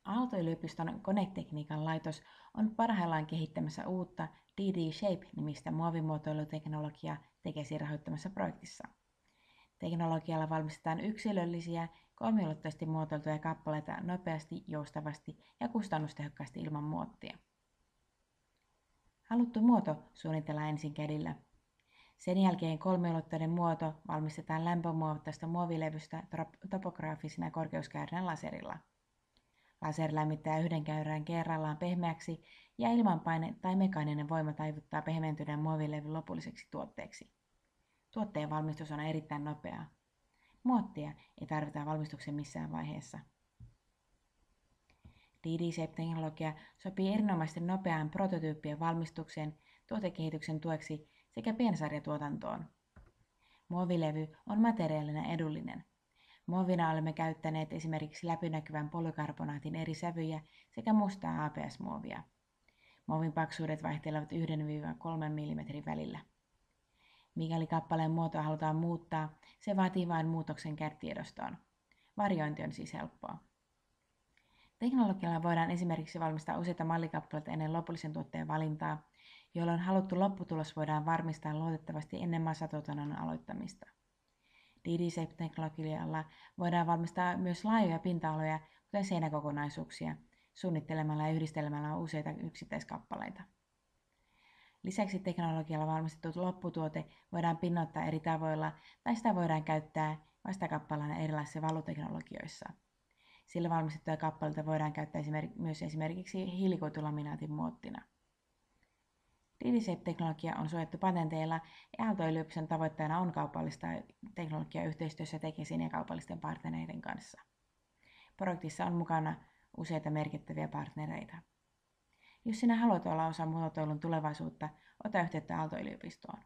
Aalto-yliopiston konetekniikan laitos on parhaillaan kehittämässä uutta DD Shape-nimistä muovimuotoiluteknologiaa Tekesin rahoittamassa projektissa. Teknologialla valmistetaan yksilöllisiä, kolmiulotteisesti muotoiltuja kappaleita nopeasti, joustavasti ja kustannustehokkaasti ilman muottia. Haluttu muoto suunnitellaan ensin kädillä. Sen jälkeen kolmiulotteinen muoto valmistetaan lämpömuovautuneesta muovilevystä topograafisena korkeuskäyränä laserilla. Laser lämmittää yhden käyrän kerrallaan pehmeäksi ja ilmanpaine tai mekaaninen voima taivuttaa pehmentyneen muovilevyn lopulliseksi tuotteeksi. Tuotteen valmistus on erittäin nopeaa. Muottia ei tarvita valmistuksen missään vaiheessa. DD-Shape-teknologia sopii erinomaisesti nopeaan prototyyppien valmistukseen, tuotekehityksen tueksi sekä piensarjatuotantoon. Muovilevy on materiaalina edullinen. Muovina olemme käyttäneet esimerkiksi läpinäkyvän polykarbonaatin eri sävyjä sekä mustaa ABS-muovia. Muovin paksuudet vaihtelevat 1–3 mm välillä. Mikäli kappaleen muotoa halutaan muuttaa, se vaatii vain muutoksen CAD-tiedostoon. Variointi on siis helppoa. Teknologialla voidaan esimerkiksi valmistaa useita mallikappaleita ennen lopullisen tuotteen valintaa, jolloin haluttu lopputulos voidaan varmistaa luotettavasti ennen massatuotannon aloittamista. DD-Shape-teknologialla voidaan valmistaa myös laajoja pinta-aloja, kuten seinäkokonaisuuksia, suunnittelemalla ja yhdistelemällä useita yksittäiskappaleita. Lisäksi teknologialla valmistettu lopputuote voidaan pinnoittaa eri tavoilla tai sitä voidaan käyttää vastakappaleena erilaisissa valuteknologioissa. Sillä valmistettuja kappaleita voidaan käyttää myös esimerkiksi hiilikuitulaminaatin muottina. DD-Shape-teknologia on suojattu patenteilla ja Aalto-yliopiston tavoitteena on kaupallistaa teknologiaa yhteistyössä Tekesin ja kaupallisten partnereiden kanssa. Projektissa on mukana useita merkittäviä partnereita. Jos sinä haluat olla osa muotoilun tulevaisuutta, ota yhteyttä Aalto-yliopistoon.